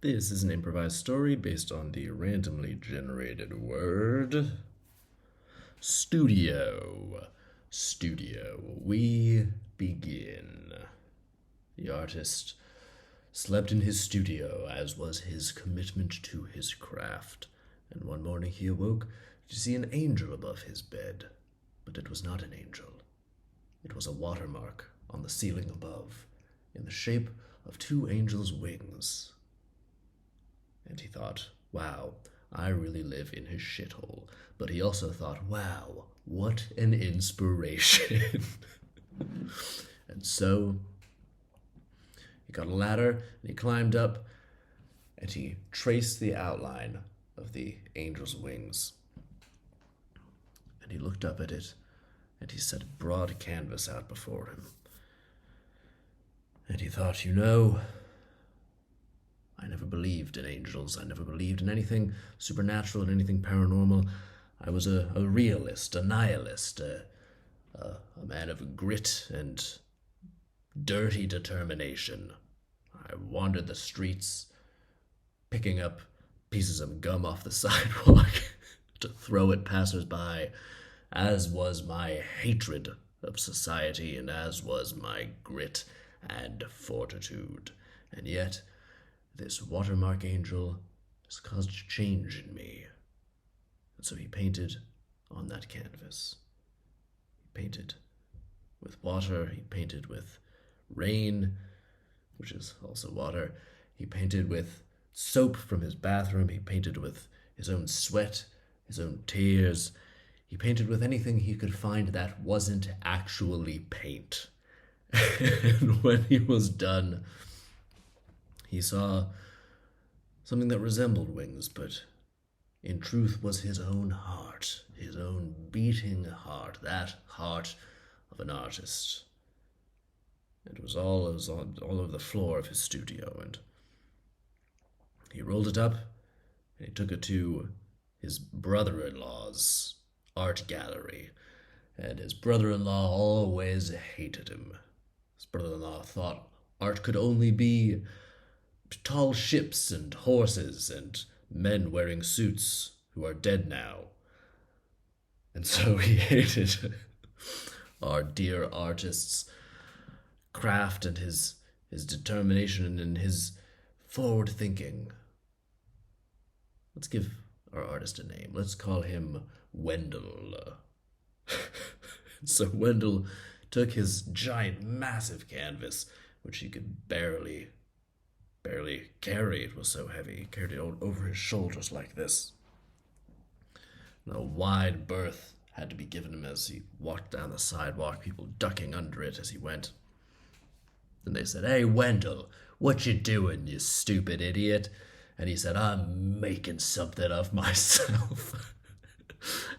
This is an improvised story based on the randomly generated word studio. Studio. We begin. The artist slept in his studio, as was his commitment to his craft, and one morning he awoke to see an angel above his bed. But it was not an angel. It was a watermark on the ceiling above, in the shape of two angels' wings. And he thought, wow, I really live in his shithole. But he also thought, wow, what an inspiration. And so he got a ladder and he climbed up and he traced the outline of the angel's wings. And he looked up at it and he set a broad canvas out before him. And he thought, I never believed in angels. I never believed in anything supernatural and anything paranormal. I was a realist, a nihilist, a man of grit and dirty determination. I wandered the streets, picking up pieces of gum off the sidewalk to throw at passers-by, as was my hatred of society and as was my grit and fortitude. And yet, this watermark angel has caused change in me. And so he painted on that canvas. He painted with water, he painted with rain, which is also water. He painted with soap from his bathroom, he painted with his own sweat, his own tears. He painted with anything he could find that wasn't actually paint. And when he was done, he saw something that resembled wings, but in truth was his own heart, his own beating heart, that heart of an artist. It was all over the floor of his studio, and he rolled it up, and he took it to his brother-in-law's art gallery, and his brother-in-law always hated him. His brother-in-law thought art could only be tall ships and horses and men wearing suits who are dead now. And so he hated our dear artist's craft and his determination and his forward thinking. Let's give our artist a name. Let's call him Wendell. So Wendell took his giant, massive canvas, which he could barely carry. It was so heavy. He carried it over his shoulders like this. And a wide berth had to be given him as he walked down the sidewalk, people ducking under it as he went. And they said, "Hey, Wendell, what you doing, you stupid idiot?" And he said, "I'm making something of myself."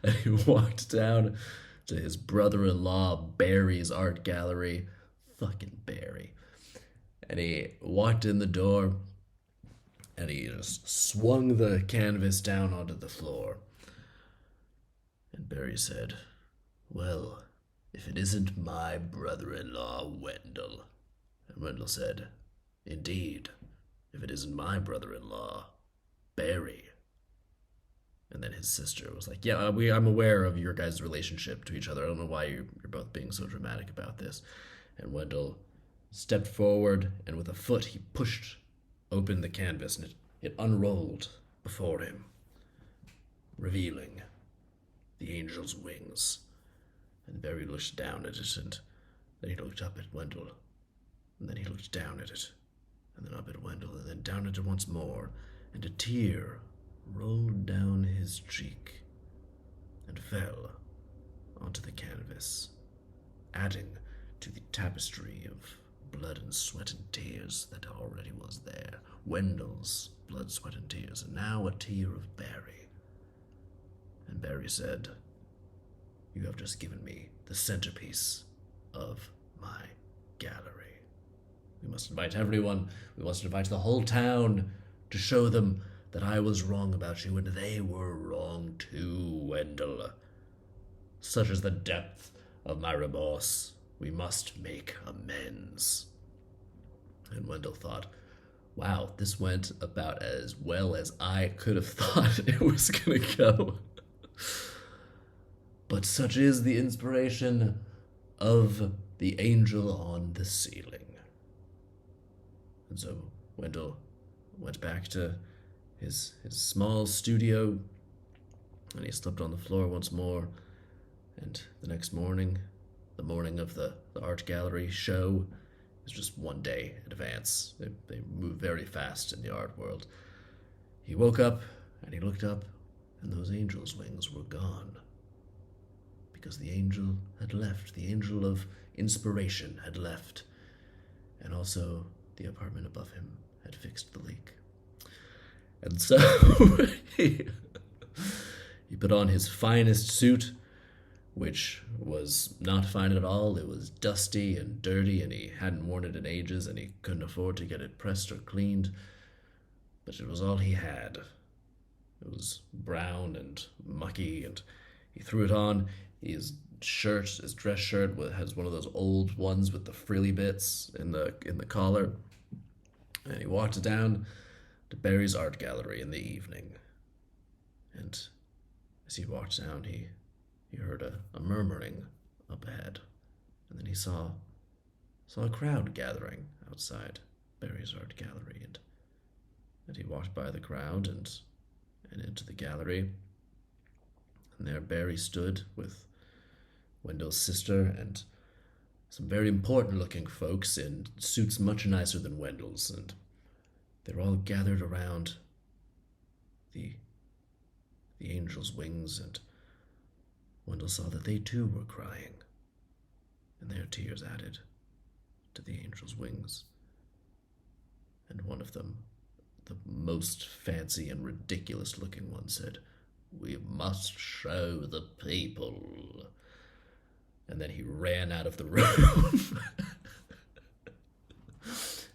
And he walked down to his brother-in-law Barry's art gallery. Fucking Barry. And he walked in the door, and he just swung the canvas down onto the floor. And Barry said, "Well, if it isn't my brother-in-law, Wendell." And Wendell said, "Indeed, if it isn't my brother-in-law, Barry." And then his sister was like, "Yeah, I'm aware of your guys' relationship to each other. I don't know why you're both being so dramatic about this." And Wendell stepped forward, and with a foot he pushed open the canvas, and it unrolled before him, revealing the angel's wings. And Barry looked down at it, and then he looked up at Wendell, and then he looked down at it, and then up at Wendell, and then down at it once more, and a tear rolled down his cheek and fell onto the canvas, adding to the tapestry of blood and sweat and tears that already was there. Wendell's blood, sweat, and tears, and now a tear of Barry. And Barry said, "You have just given me the centerpiece of my gallery. We must invite everyone. We must invite the whole town to show them that I was wrong about you, and they were wrong too, Wendell. Such is the depth of my remorse. We must make amends." And Wendell thought, Wow, this went about as well as I could have thought it was gonna go. But such is the inspiration of the angel on the ceiling. And so Wendell went back to his small studio, and he slept on the floor once more. And the next morning, the morning of the art gallery show, is just one day in advance. They move very fast in the art world. He woke up and he looked up, and those angel's wings were gone. Because the angel had left. The angel of inspiration had left. And also, the apartment above him had fixed the leak. And so he put on his finest suit, which was not fine at all. It was dusty and dirty, and he hadn't worn it in ages, and he couldn't afford to get it pressed or cleaned. But it was all he had. It was brown and mucky, and he threw it on. His shirt, his dress shirt, has one of those old ones with the frilly bits in the collar. And he walked down to Barry's art gallery in the evening. And as he walked down, he heard a murmuring up ahead. And then he saw a crowd gathering outside Barry's art gallery. And he walked by the crowd and into the gallery. And there Barry stood with Wendell's sister and some very important looking folks in suits much nicer than Wendell's, and they were all gathered around the angel's wings, and Wendell saw that they too were crying, and their tears added to the angel's wings. And one of them, the most fancy and ridiculous looking one, said, "We must show the people." And then he ran out of the room.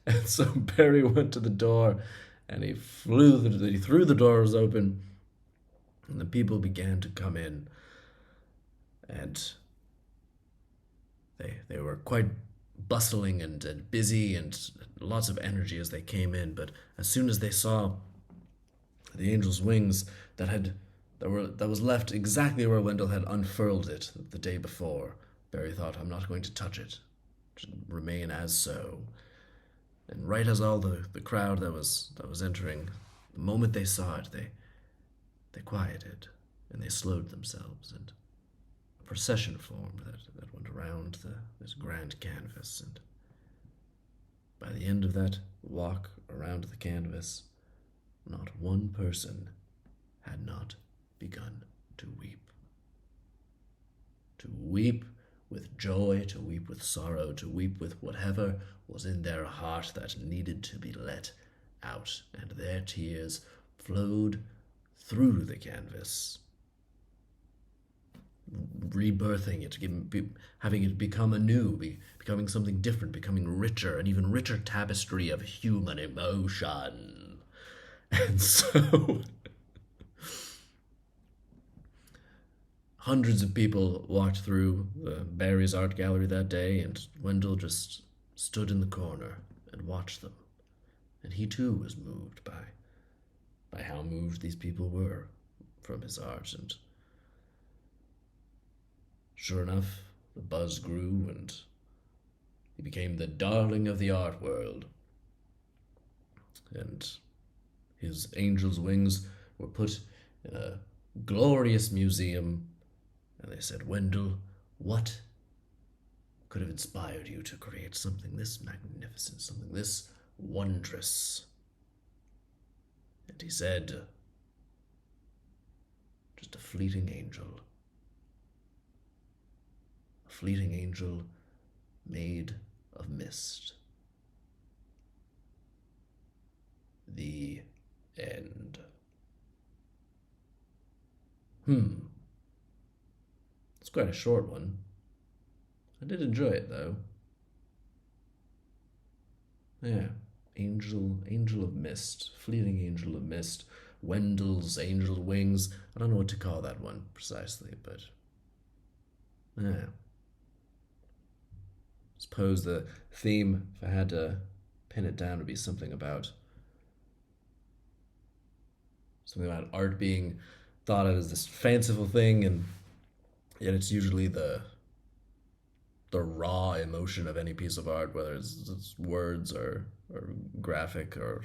And so Barry went to the door, and he threw the doors open, and the people began to come in. And they were quite bustling and busy and lots of energy as they came in. But as soon as they saw the angel's wings that was left exactly where Wendell had unfurled it the day before, Barry thought, "I'm not going to touch it. It should remain as so." And right as all the crowd that was entering, the moment they saw it, they quieted and they slowed themselves, and a procession formed that went around this grand canvas. And by the end of that walk around the canvas, not one person had not begun to weep. To weep with joy, to weep with sorrow, to weep with whatever was in their heart that needed to be let out. And their tears flowed through the canvas, rebirthing it, having it become anew, becoming something different, becoming richer, an even richer tapestry of human emotion. And so hundreds of people walked through Barry's art gallery that day, and Wendell just stood in the corner and watched them. And he too was moved by how moved these people were from his art. And sure enough, the buzz grew, and he became the darling of the art world. And his angel's wings were put in a glorious museum. And they said, "Wendell, what could have inspired you to create something this magnificent, something this wondrous?" And he said, "Just a fleeting angel. A fleeting angel made of mist." The end. It's quite a short one. I did enjoy it, though. Yeah. Angel of Mist. Fleeting Angel of Mist. Wendell's Angel Wings. I don't know what to call that one precisely, but yeah. Suppose the theme, if I had to pin it down, would be something about something about art being thought of as this fanciful thing, and yet it's usually the raw emotion of any piece of art, whether it's words or graphic or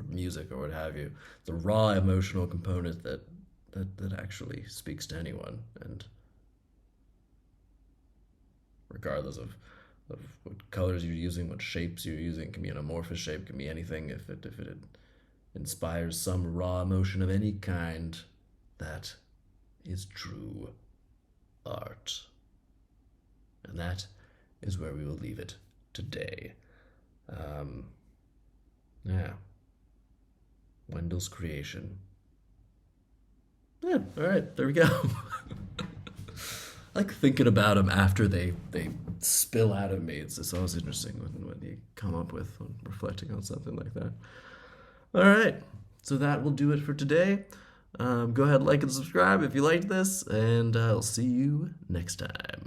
music or what have you. The raw emotional component that actually speaks to anyone, and regardless of what colors you're using, what shapes you're using, it can be an amorphous shape, can be anything. If it inspires some raw emotion of any kind, that is true art. And that is where we will leave it today. Um, yeah. Wendell's creation. Yeah, alright, there we go. I like thinking about them after they spill out of me. It's always interesting when you come up with when reflecting on something like that. Alright, so that will do it for today. Go ahead, like and subscribe if you liked this, and I'll see you next time.